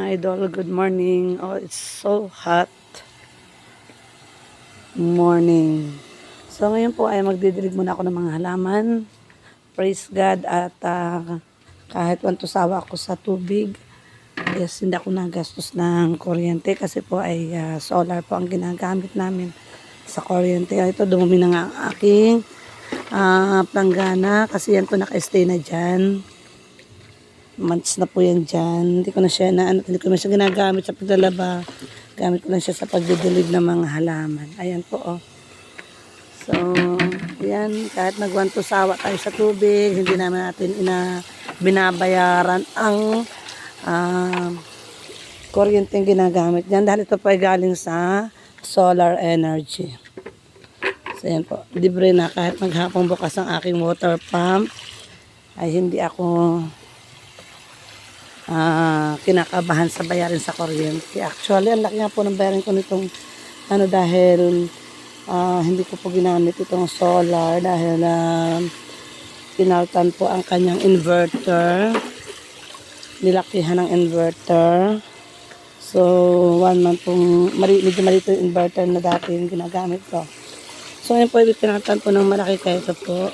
mga idol, good morning. Oh, it's so hot morning. So ngayon po ay magdidilig muna ako ng mga halaman. Praise God at kahit wantusawa ako sa tubig, yes, hindi ako nagastos ng kuryente kasi po ay solar po ang ginagamit namin sa kuryente. Ito dumumi na nga ang aking planggana kasi yan po naka-stay na dyan. Months na po yan dyan. Hindi ko na siya ginagamit sa paglalaba. Gamit ko lang siya sa pagdidilig ng mga halaman. Ayan po, oh. So, yan. Kahit nagwantusawa tayo sa tubig, hindi naman natin binabayaran ang kuryente yung ginagamit dyan. Dahil ito po ay galing sa solar energy. So, yan po. Libre na kahit maghapong bukas ang aking water pump, ay hindi ako kinakabahan sa bayarin sa kuryente. Actually, ang laki nga po ng bayarin ko nitong dahil hindi ko po ginamit itong solar dahil pinaltan po ang kanyang inverter. Nilakihan ng inverter. So, 1 month pong medyo malito yung inverter na dati yung ginagamit ko. So, ngayon po pinaltan po ng malaki kaya ito po.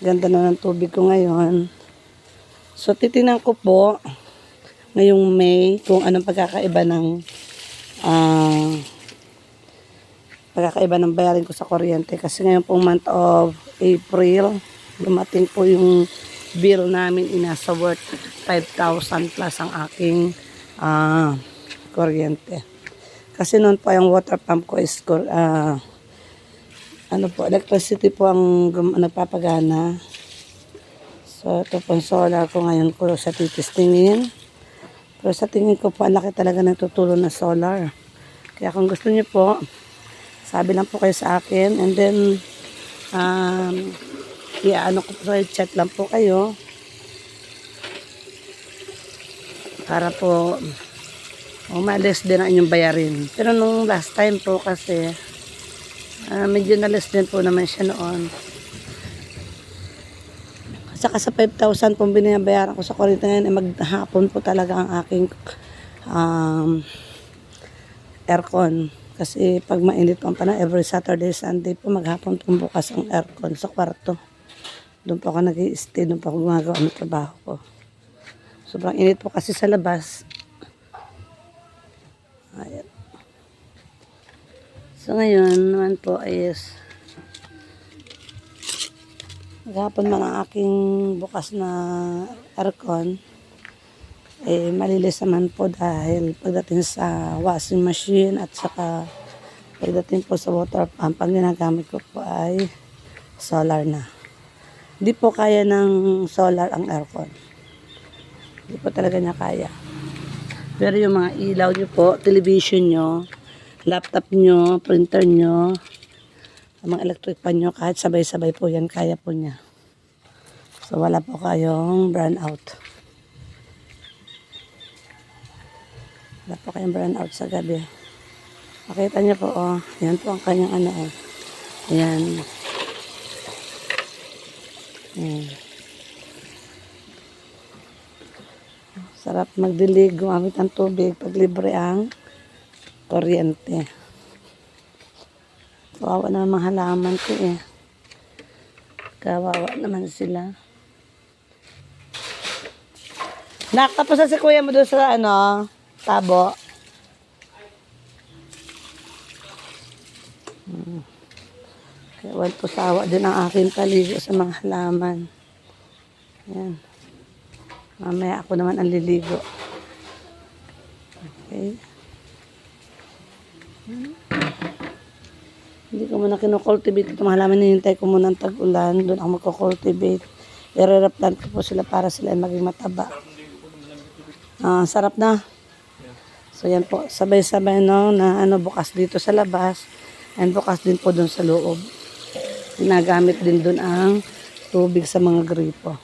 Ganda na ng tubig ko ngayon. So, titingnan ko po ngayong May kung anong pagkakaiba ng bayarin ko sa kuryente. Kasi ngayon pong month of April, dumating po yung bill namin inasa worth 5,000 plus ang aking kuryente. Kasi noon po yung water pump ko is electricity po ang nagpapagana. So, ito po yung solar ko ngayon ko sa titistingin. Pero sa tingin ko po, ang laki talaga ng tutulong na solar. Kaya kung gusto niyo po, sabi lang po kayo sa akin. And then, chat lang po kayo. Para po, umalis din ang inyong bayarin. Pero nung last time po kasi, medyo na-less din po naman siya noon. Saka sa 5,000 pong binabayaran ko sa kuryente ngayon, ay maghapon po talaga ang aking aircon. Kasi pag mainit po ang panahon, every Saturday, Sunday po, maghapon pong bukas ang aircon sa kwarto. Doon po ako nag-i-stay, doon po ako gumagawa ng trabaho ko. Sobrang init po kasi sa labas. Ayan. So ngayon naman po is maghapon man ang aking bukas na aircon, malilis naman po dahil pagdating sa washing machine at saka pagdating po sa water pump, ang ginagamit ko po ay solar na. Hindi po kaya ng solar ang aircon. Hindi po talaga niya kaya. Pero yung mga ilaw nyo po, television nyo, laptop nyo, printer nyo, ang mga electric pan nyo, kahit sabay-sabay po yan, kaya po niya. So, wala po kayong brownout. Wala po kayong brownout sa gabi. Makita niyo po, oh. Yan po ang kanyang oh. Ayan. Sarap magdilig, gumamit ng tubig pag libre ang kuryente. Kawawa naman mga halaman ko eh. Kawawa naman sila. Nakatapos na si kuya mo doon sa tabo. Kaya wala po sawa din ang aking paligo sa mga halaman. Yan. Mamaya ako naman ang liligo. Okay. Hindi ko muna kinocultivate itong halaman. Hinintay ko muna ang tag-ulan. Doon ako magko-cultivate. I-replant ko po sila para sila maging mataba. Sarap na. So yan po. Sabay-sabay na bukas dito sa labas. And bukas din po doon sa loob. Ginagamit din doon ang tubig sa mga gripo.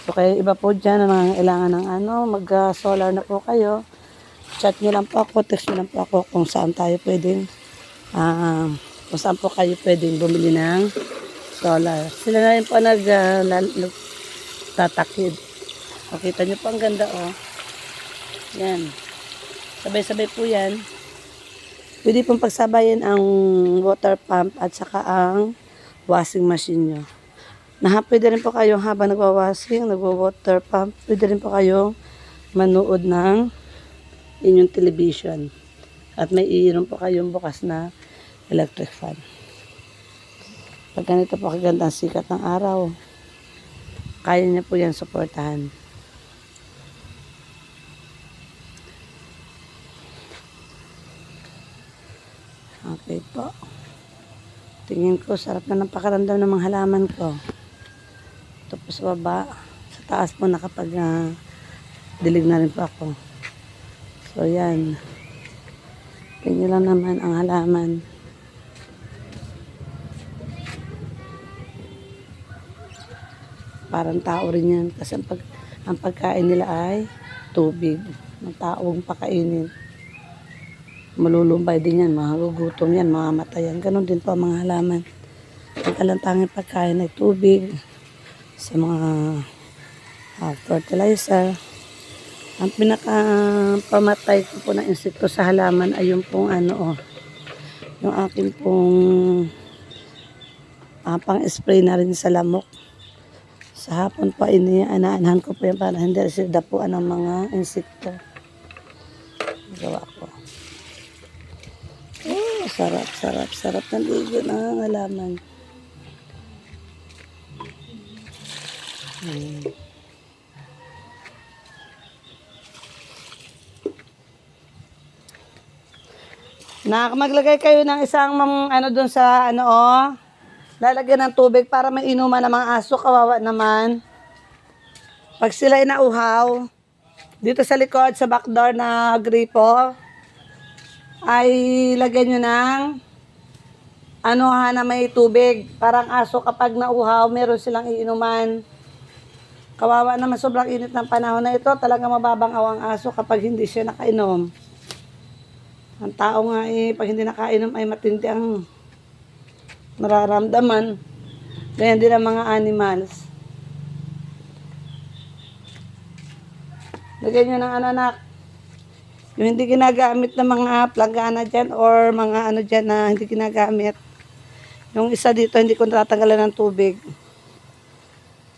So kaya iba po dyan na nangangailangan ng mag-solar na po kayo. Chat nyo lang po ako. Text nyo lang po ako kung saan tayo pwedeng kung saan po kayo pwedeng bumili ng solar. Sila na rin po nagtatakid. Makita nyo po ang ganda oh. Yan. Sabay-sabay po yan. Pwede pong pagsabayin ang water pump at saka ang washing machine nyo. Pwede rin po kayong habang nagwa-washing, nagwa-water pump, pwede rin po kayong manood ng inyong television. At may iinom po kayong bukas na electric fan. Pag ganito po kaganda ang sikat ng araw, kaya niya po yan suportahan. Okay po. Tingin ko, sarap na ng pakaramdam ng mga halaman ko. Ito po sa baba. Sa taas po nakapag dilig na rin po ako. So, yan. Tingnan lang naman ang halaman. Parang tao rin yan. Kasi ang pagkain nila ay tubig. Ang taong pakainin. Malulumbay din yan, magugutom yan, mamamatay yan. Ganon din po ang mga halaman. Ang kalantangin pagkain ay tubig, sa mga fertilizer. Ang pinakapamatay ko po ng insekto sa halaman ay yung pong yung akin pong pang-spray na rin sa lamok. Sa hapon po, inaanahan ko po yan para hindi sila dapuan ng mga insekto. Gawa ko. Sarap ng ligo ng halaman. Maglagay kayo ng isang doon sa lalagyan ng tubig para may inuman ng mga aso, kawawa naman. Pag sila inauhaw, dito sa likod, sa back door na gripo, ay lagyan nyo ng na may tubig. Parang aso kapag nauhaw, meron silang iinuman. Kawawa naman, sobrang init ng panahon na ito. Talaga mababangaw ang aso kapag hindi siya nakainom. Ang tao nga pag hindi nakainom ay matindi ang nararamdaman. Ganyan din ang mga animals. Lagyan nyo ng anak. Yung hindi ginagamit ng mga planggana dyan or mga dyan na hindi ginagamit. Yung isa dito, hindi ko natatanggalan ng tubig.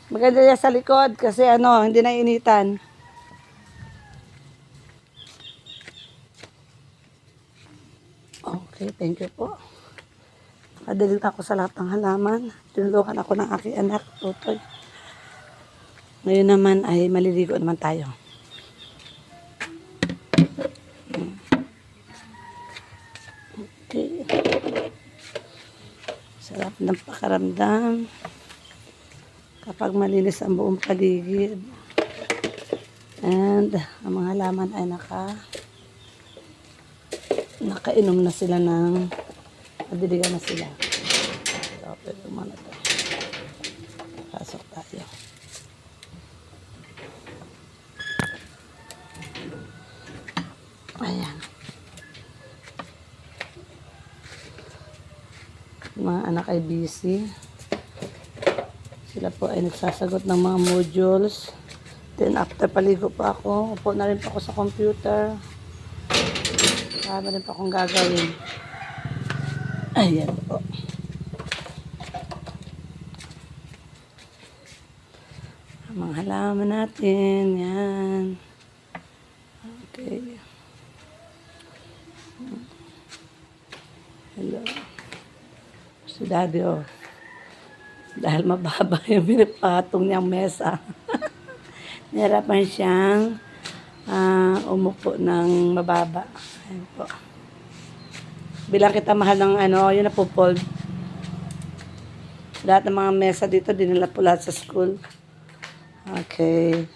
Maganda yan sa likod kasi hindi na initan. Okay, thank you po. Nakadilig ako sa lahat ng halaman. Tinulungan ako ng aking anak, Tutoy. Ngayon naman ay maliligo naman tayo. Okay. Sarap ng pakaramdam kapag malinis ang buong paligid. And ang mga halaman ay nakainom na sila ng nadiligan na sila. So, pwede muna ito. Pasok tayo. Ayan. Mga anak ay busy. Sila po ay nagsasagot ng mga modules. Then after paligo pa ako, upo na rin pa ako sa computer. Marami rin pa akong gagawin. Ayan po. Ang mga halaman natin. Yan. Okay. Hello. Si Daddy, dahil mababa yung pinapatong niyang mesa. Nahirapan siyang umupo ng mababa. Ayan po. Bilang kita mahal ng yun na po, fold. Lahat ng mga mesa dito, dinala po lahat sa school. Okay.